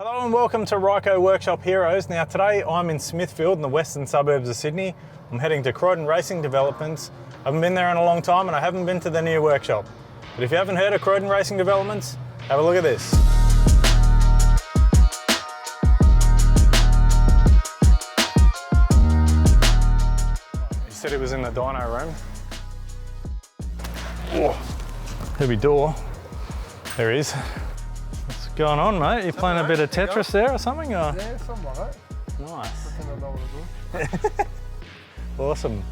Hello and welcome to Ryco Workshop Heroes. Now today I'm in Smithfield in the western suburbs of Sydney. I'm heading to Croydon Racing Developments. I haven't been there in a long time and I haven't been to the new workshop. But if you haven't heard of Croydon Racing Developments, have a look at this. He said it was in the dyno room. Oh, heavy door. There he is. What's going on, mate? You playing a bit of Tetris there or something? Or? Yeah, something like that. Nice. I think I know what to do. Awesome.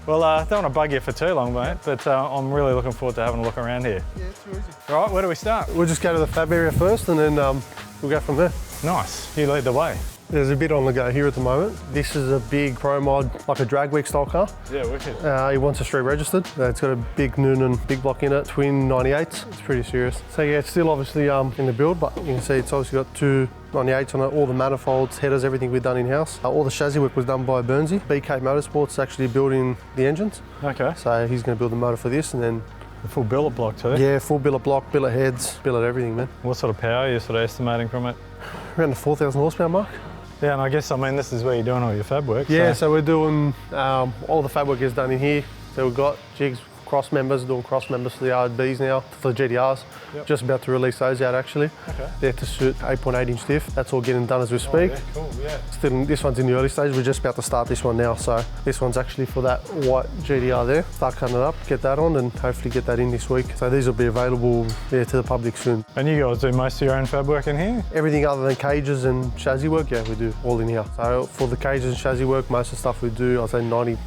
Well, I don't want to bug you for too long, mate, but I'm really looking forward to having a look around here. Yeah, it's too easy. All right, where do we start? We'll just go to the fab area first and then we'll go from there. Nice. You lead the way. There's a bit on the go here at the moment. This is a big pro mod, like a drag week style car. Yeah, wicked. He wants a street registered. It's got a big Noonan big block in it, twin 98s. It's pretty serious. So yeah, it's still obviously in the build, but you can see it's obviously got two 98s on it, all the manifolds, headers, everything we've done in-house. All the chassis work was done by Burnsy. BK Motorsports actually building the engines. Okay. So he's going to build the motor for this and then... The full billet block too? Yeah, full billet block, billet heads, billet everything, man. What sort of power are you sort of estimating from it? Around the 4,000 horsepower mark. Yeah, and I guess, this is where you're doing all your fab work. Yeah, so we're doing, all the fab work is done in here. So we've got jigs, cross members, doing cross members for the RBs now, for the GTRs. Yep. Just about to release those out actually. Okay. They're to suit 8.8 inch diff. That's all getting done as we speak. Oh, yeah, cool, yeah. Still, this one's in the early stage. We're just about to start this one now. So this one's actually for that white GTR there. Start cutting it up, get that on and hopefully get that in this week. So these will be available to the public soon. And you guys do most of your own fab work in here? Everything other than cages and chassis work, yeah, we do all in here. So for the cages and chassis work, most of the stuff we do, I'd say 99%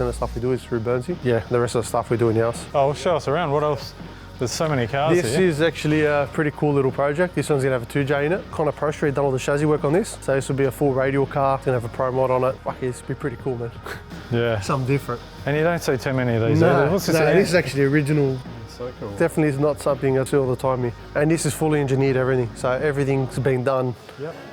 of stuff we do is through Burnsy. Yeah, the rest of the stuff we do in-house. Oh, well, show us around. What else? There's so many cars This here. is actually a pretty cool little project. This one's gonna have a 2J in it. Connor Pro Street done all the chassis work on this. So this will be a full radial car. It's gonna have a pro mod on it. Fuck, it's be pretty cool, man. Yeah. Something different. And you don't see too many of these. No, What's this? this is actually original. So cool. Definitely is not something I see all the time here. And this is fully engineered everything. So everything's been done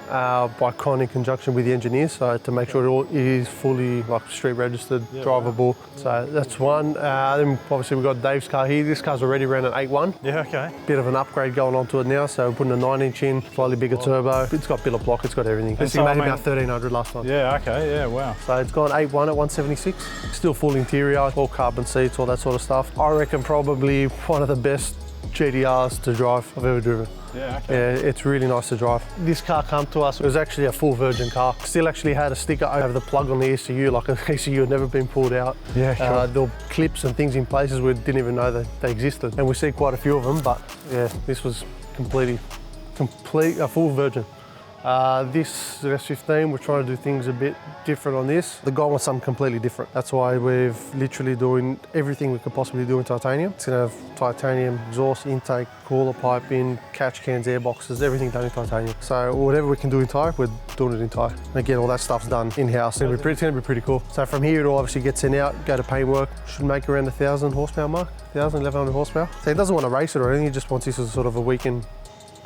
by Con in conjunction with the engineers. So to make sure it is fully like street registered, drivable. So that's one. Then obviously we've got Dave's car here. This car's already ran an 8.1. Yeah, okay. Bit of an upgrade going on to it now. So we're putting a 9-inch in, slightly bigger turbo. It's got billet block, it's got everything. This thing made about 1,300 last time. Yeah, okay, yeah, wow. So it's gone 8.1 at 176. Still full interior, all carbon seats, all that sort of stuff. I reckon probably one of the best GTRs to drive I've ever driven. Yeah, okay. Yeah, it's really nice to drive. This car came to us, it was actually a full virgin car. Still actually had a sticker over the plug on the ECU, like an ECU had never been pulled out. Yeah, sure. There were clips and things in places we didn't even know that they existed. And we see quite a few of them, but yeah, this was a full virgin. This S15, we're trying to do things a bit different on this. The guy wants something completely different. That's why we're literally doing everything we could possibly do in titanium. It's gonna have titanium exhaust intake, cooler piping, catch cans, air boxes, everything done in titanium. So whatever we can do in Thai, we're doing it in Thai. And again, all that stuff's done in-house. It's gonna be pretty cool. So from here, it'll obviously get sent out, go to paintwork. Should make around 1,000 horsepower mark, 1,100 horsepower. So he doesn't want to race it or anything, he just wants this as sort of a weekend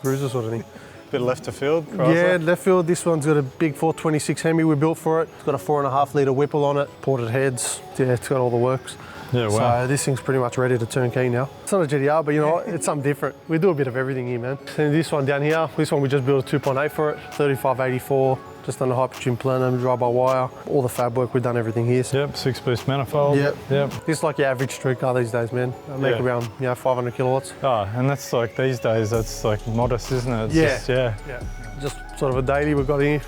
cruiser sort of thing. Bit left to field, Yeah, left field. This one's got a big 426 Hemi we built for it. It's got a 4.5 litre Whipple on it, ported heads. Yeah, it's got all the works. Yeah, wow. So this thing's pretty much ready to turnkey now. It's not a GTR, but you know what? It's something different. We do a bit of everything here, man. And this one down here, this one we just built a 2.8 for it, 3584. Just done a hypertune plenum, drive-by-wire. All the fab work, we've done everything here. Yep, 6-boost manifold. Yep. Yep. This is like your average street car these days, man. I make around 500 kilowatts. Oh, and that's like these days, that's like modest, isn't it? It's yeah. Just, Just sort of a daily we've got here.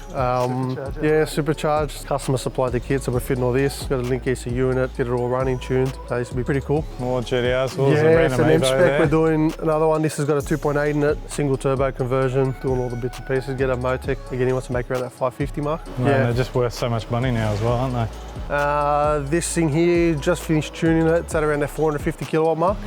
Yeah, supercharged. Customer supplied the kit, so we're fitting all this. Got a link ECU in it, get it all running, tuned. So this will be pretty cool. More GTRs. Yeah, it's an M-Spec. We're doing another one. This has got a 2.8 in it, single turbo conversion, doing all the bits and pieces. Get a Motec. Again, he wants to make around that 550 mark. Yeah, they're just worth so much money now as well, aren't they? This thing here, just finished tuning it. It's at around that 450 kilowatt mark.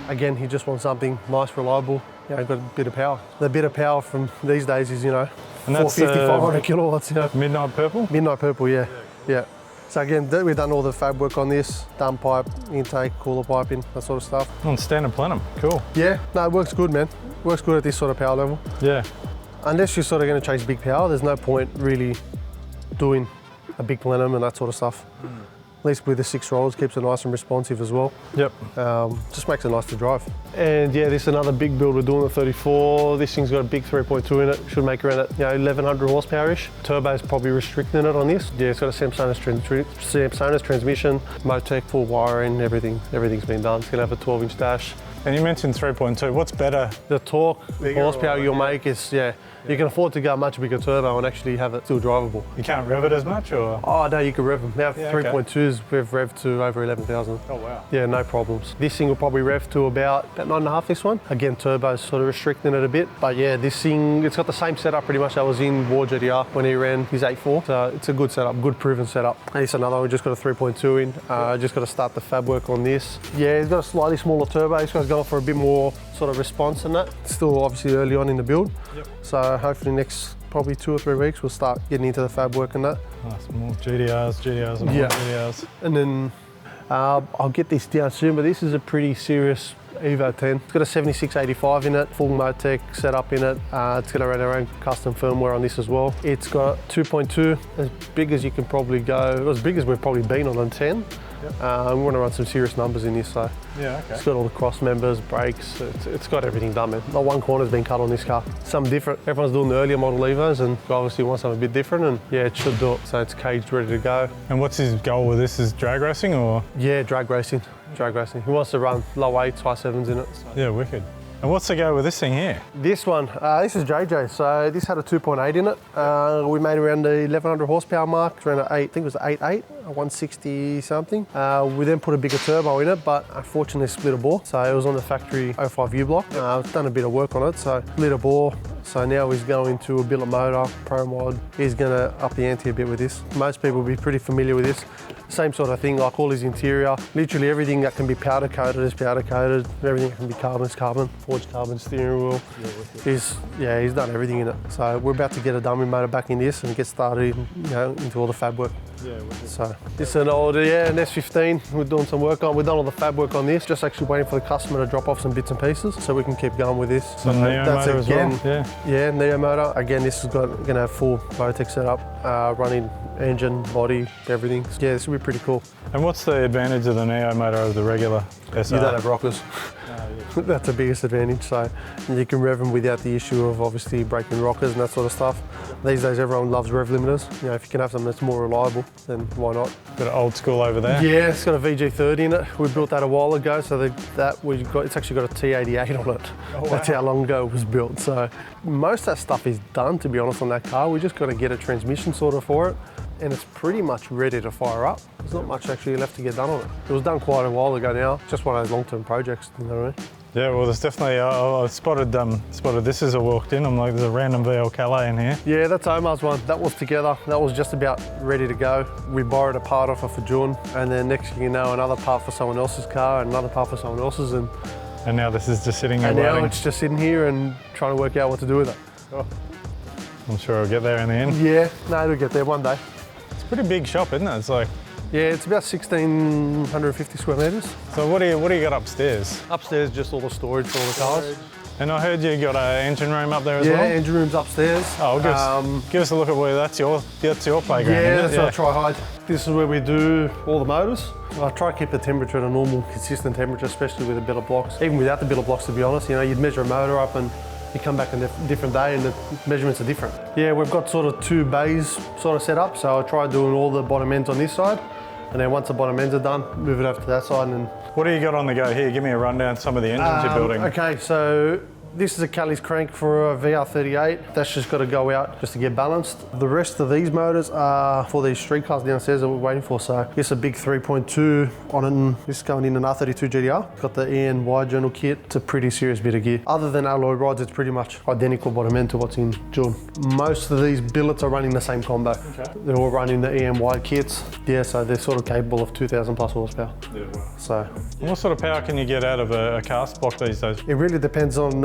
Again, he just wants something nice, reliable, got a bit of power. The bit of power from these days is, 450, 500 kilowatts. Midnight purple? Midnight purple, yeah. So again, we've done all the fab work on this, dump pipe, intake, cooler piping, that sort of stuff. On standard plenum, cool. Yeah, no, it works good, man. Works good at this sort of power level. Yeah. Unless you're sort of going to chase big power, there's no point really doing a big plenum and that sort of stuff. At least with the 6 rollers, keeps it nice and responsive as well. Yep. Just makes it nice to drive. And yeah, this is another big build we're doing, the 34. This thing's got a big 3.2 in it. Should make around 1100 horsepower-ish. Turbo's probably restricting it on this. Yeah, it's got a Samsonite transmission, Motec, full wiring, everything's been done. It's gonna have a 12-inch dash. And you mentioned 3.2. What's better? The torque, horsepower you'll make is, you can afford to go a much bigger turbo and actually have it still drivable. You can't rev it as much, or? Oh no, you can rev them. Now 3.2s, okay. we've revved to over 11,000. Oh wow. Yeah, no problems. This thing will probably rev to about 9.5, this one. Again, turbo's sort of restricting it a bit, but yeah, this thing, it's got the same setup pretty much that was in War GTR when he ran his 8.4. So it's a good setup, good proven setup. And it's another one, we just got a 3.2 in. Just got to start the fab work on this. Yeah, it's got a slightly smaller turbo. This guy's going for a bit more sort of response in that. Still obviously early on in the build. Yep. So hopefully next probably 2 or 3 weeks we'll start getting into the fab work and that. Nice, more GTRs and more GTRs. And then I'll get this down soon, but this is a pretty serious Evo 10. It's got a 7685 in it, full Motec setup in it. It's going to run our own custom firmware on this as well. It's got 2.2, as big as you can probably go, as big as we've probably been on a 10. Yep. We want to run some serious numbers in this, so yeah, okay. It's got all the cross members, brakes, it's got everything done, man. Not one corner's been cut on this car. Something different. Everyone's doing the earlier model Evos and obviously wants something a bit different, and yeah, it should do it. So it's caged, ready to go. And what's his goal with this? Is drag racing or? Yeah, drag racing. Drag racing. He wants to run low 8s, high 7s in it. So. Yeah, wicked. And what's the go with this thing here? This one, this is JJ. So this had a 2.8 in it. We made around the 1100 horsepower mark, around an 8, I think it was 8.8, 160 something. We then put a bigger turbo in it, but unfortunately split a bore. So it was on the factory 05U block. I've done a bit of work on it, so split a bore. So now he's going to a billet motor, pro mod. He's gonna up the ante a bit with this. Most people will be pretty familiar with this. Same sort of thing, like all his interior. Literally everything that can be powder coated is powder coated. Everything that can be carbon is carbon. Forged carbon steering wheel. He's done everything in it. So we're about to get a dummy motor back in this and get started, into all the fab work. Yeah, so this is an old, an S15 we're doing some work on. We've done all the fab work on this, just actually waiting for the customer to drop off some bits and pieces so we can keep going with this. So that's again, as well. Yeah, Neo motor. Again, this is gonna have full Motec setup, running engine, body, everything. Yeah, this will be pretty cool. And what's the advantage of the Neo motor over the regular SR? You don't have rockers. That's the biggest advantage. So you can rev them without the issue of obviously breaking rockers and that sort of stuff. These days everyone loves rev limiters. If you can have something that's more reliable, then why not? Got an old school over there? Yeah, it's got a VG30 in it. We built that a while ago, so it's actually got a T88 on it. Oh, wow. That's how long ago it was built. So most of that stuff is done, to be honest, on that car. We just got to get a transmission sorted for it, and it's pretty much ready to fire up. There's not much actually left to get done on it. It was done quite a while ago now. Just one of those long-term projects, you know what I mean? Yeah, well, there's definitely, I spotted this as I walked in. I'm like, there's a random VL Calais in here. Yeah, that's Omar's one. That was together. That was just about ready to go. We borrowed a part off for June, and then next thing you know, another part for someone else's car, and another part for someone else's, and now this is just sitting there waiting. And now it's just sitting here and trying to work out what to do with it. Oh. I'm sure I'll get there in the end. Yeah, no, it'll get there one day. It's a pretty big shop, isn't it? It's like... Yeah, it's about 1,650 square metres. So what do you got upstairs? Upstairs, just all the storage for all the cars. And I heard you got an engine room up there as well? Yeah, engine room's upstairs. Oh, give us a look at where that's your playground. Yeah, that's what I try hide. This is where we do all the motors. I try to keep the temperature at a normal, consistent temperature, especially with the billet blocks. Even without the billet blocks, to be honest, you'd measure a motor up and you come back on a different day and the measurements are different. Yeah, we've got sort of 2 bays sort of set up, so I try doing all the bottom ends on this side, and then once the bottom ends are done, move it over to that side. And what do you got on the go here? Give me a rundown of some of the engines you're building. Okay, so this is a Kelly's crank for a VR38. That's just got to go out just to get balanced. The rest of these motors are for these street cars downstairs that we're waiting for. So this is a big 3.2 on it, and this is going in an R32 GTR. It's got the ENY journal kit. It's a pretty serious bit of gear. Other than alloy rods, it's pretty much identical bottom end to what's in June. Most of these billets are running the same combo. Okay. They're all running the ENY kits. Yeah, so they're sort of capable of 2,000 plus horsepower. Yeah, wow. So. And what sort of power can you get out of a cast block these days? It really depends on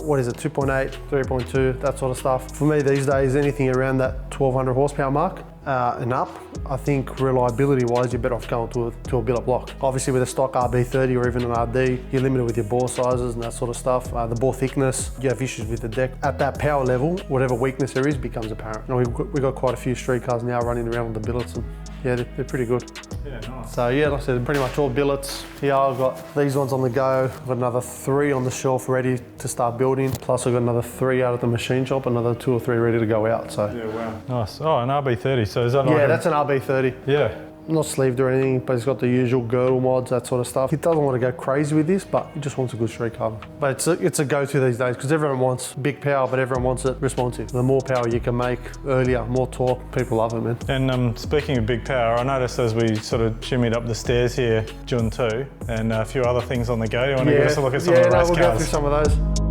what is it, 2.8, 3.2, that sort of stuff. For me these days, anything around that 1,200 horsepower mark and up, I think reliability-wise, you're better off going to a billet block. Obviously with a stock RB30 or even an RD, you're limited with your bore sizes and that sort of stuff. The bore thickness, you have issues with the deck. At that power level, whatever weakness there is becomes apparent. We've got quite a few street cars now running around with the billets, and yeah, they're pretty good. Yeah, nice. So yeah, like I said, pretty much all billets. Here I've got these ones on the go. I've got another 3 on the shelf ready to start building. Plus I've got another 3 out at the machine shop, another 2 or 3 ready to go out. So Yeah, wow. Nice. Oh, an RB30. So is that yeah, like that's an RB30. Yeah. Not sleeved or anything, but it's got the usual girdle mods, that sort of stuff. He doesn't want to go crazy with this, but he just wants a good street car. But it's a go-to these days because everyone wants big power, but everyone wants it responsive. The more power you can make earlier, more torque, people love it, man. And speaking of big power, I noticed as we sort of shimmied up the stairs here, June 2, and a few other things on the go. Do you want to give us a look at some of the race we'll cars? go through some of those.